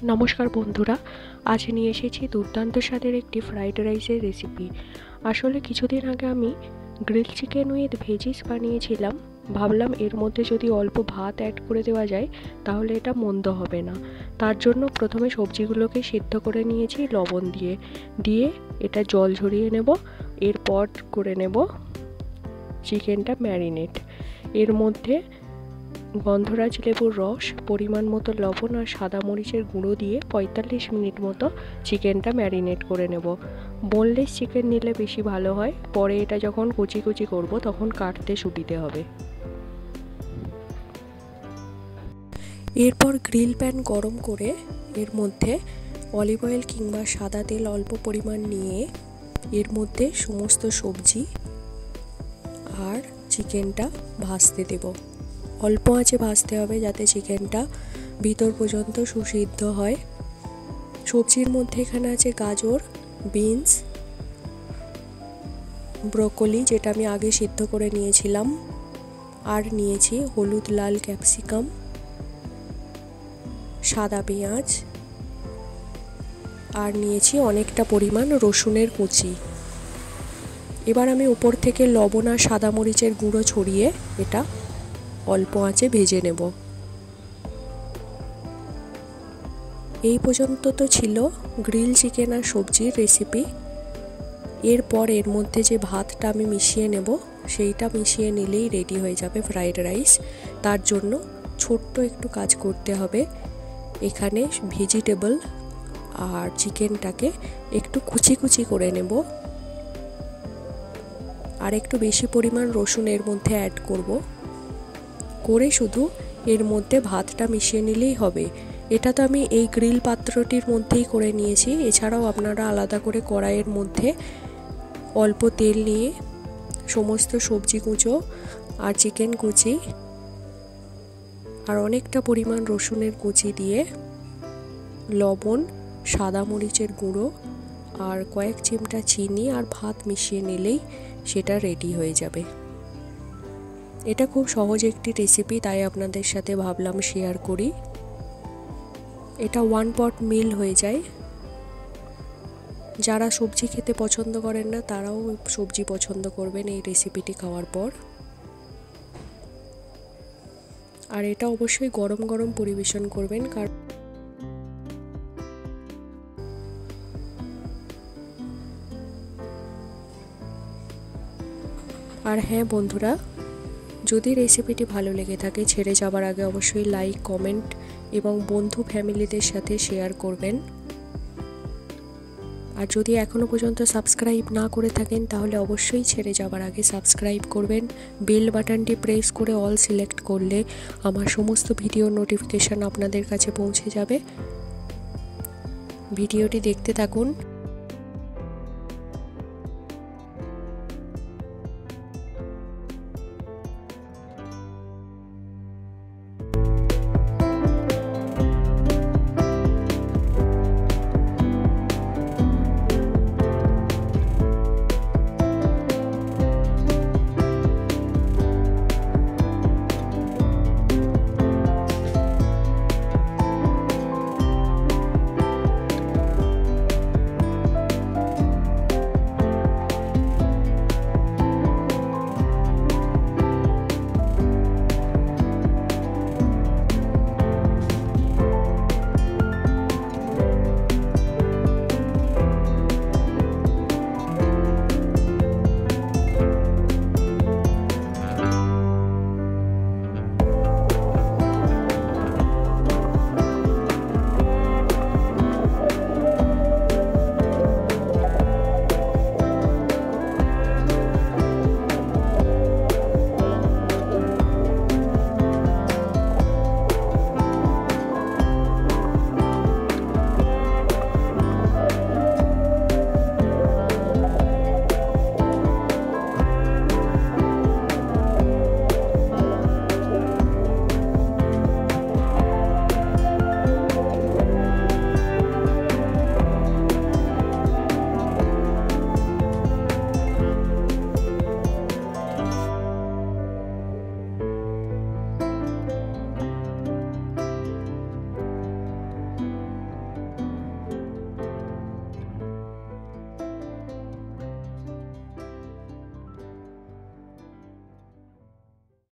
নমস্কার বন্ধুরা, আজ নিয়ে এসেছি দুর্দান্ত স্বাদের একটি ফ্রাইড রাইসের রেসিপি। আসলে কিছুদিন আগে আমি গ্রিল চিকেন উইথ ভেজিস বানিয়েছিলাম। ভাবলাম এর মধ্যে যদি অল্প ভাত অ্যাড করে দেওয়া যায় তাহলে এটা মন্দ হবে না। তার জন্য প্রথমে সবজিগুলোকে সিদ্ধ করে নিয়েছি লবণ দিয়ে এটা জল ঝরিয়ে নেব। এরপর করে নেব চিকেনটা ম্যারিনেট। এর মধ্যে গন্ধরাজ লেবুর রস, পরিমাণ মতো লবণ আর সাদা মরিচের গুঁড়ো দিয়ে 45 মিনিট মতো চিকেনটা ম্যারিনেট করে নেব। বোনলেস চিকেন নিলে বেশি ভালো হয়, পরে এটা যখন কুচি কুচি করব তখন কাটতে সুবিধে হবে। এরপর গ্রিল প্যান গরম করে এর মধ্যে অলিভ অয়েল কিংবা সাদা তেল অল্প পরিমাণ নিয়ে এর মধ্যে সমস্ত সবজি আর চিকেনটা ভাজতে দেব। অল্প আঁচে ভাজতে হবে যাতে চিকেনটা ভিতর পর্যন্ত সুসিদ্ধ হয়। সবজির মধ্যে এখানে আছে গাজর, বিনস, ব্রোকলি যেটা আমি আগে সিদ্ধ করে নিয়েছিলাম, আর নিয়েছি হলুদ লাল ক্যাপসিকাম, সাদা পেঁয়াজ, আর নিয়েছি অনেকটা পরিমাণ রসুনের কুচি। এবার আমি উপর থেকে লবণ আর সাদা মরিচের গুঁড়ো ছড়িয়ে এটা অল্প আঁচে ভেজে নেব। এই পর্যন্ত তো ছিল গ্রিল চিকেন আর সবজির রেসিপি। এরপর এর মধ্যে যে ভাতটা আমি মিশিয়ে নেব সেইটা মিশিয়ে নিলেই রেডি হয়ে যাবে ফ্রাইড রাইস। তার জন্য ছোট্ট একটু কাজ করতে হবে। এখানে ভেজিটেবল আর চিকেনটাকে একটু কুচি কুচি করে নেব, আর একটু বেশি পরিমাণ রসুন এর মধ্যে অ্যাড করব, করে শুধু এর মধ্যে ভাতটা মিশিয়ে নিলেই হবে। এটা তো আমি এই গ্রিল পাত্রটির মধ্যেই করে নিয়েছি। এছাড়াও আপনারা আলাদা করে কড়াইয়ের মধ্যে অল্প তেল নিয়ে সমস্ত সবজি কুচো আর চিকেন কুচি আর অনেকটা পরিমাণ রসুনের কুচি দিয়ে লবণ, সাদা মরিচের গুঁড়ো আর কয়েক চিমটা চিনি আর ভাত মিশিয়ে নিলেই সেটা রেডি হয়ে যাবে। এটা খুব সহজ একটি রেসিপি, তাই আপনাদের সাথে ভাবলাম শেয়ার করি। এটা ওয়ান পট মিল হয়ে যায়। যারা সবজি খেতে পছন্দ করেন না তারাও সবজি পছন্দ করবেন এই রেসিপিটি খাওয়ার পর। আর এটা অবশ্যই গরম গরম পরিবেশন করবেন, কারণ আর হ্যাঁ বন্ধুরা, যদি রেসিপিটি ভালো লেগে থাকে ছেড়ে যাবার আগে অবশ্যই লাইক, কমেন্ট এবং বন্ধু ফ্যামিলিদের সাথে শেয়ার করবেন। আর যদি এখনও পর্যন্ত সাবস্ক্রাইব না করে থাকেন তাহলে অবশ্যই ছেড়ে যাবার আগে সাবস্ক্রাইব করবেন। বেল বাটনটি প্রেস করে অল সিলেক্ট করলে আমার সমস্ত ভিডিও নোটিফিকেশান আপনাদের কাছে পৌঁছে যাবে। ভিডিওটি দেখতে থাকুন।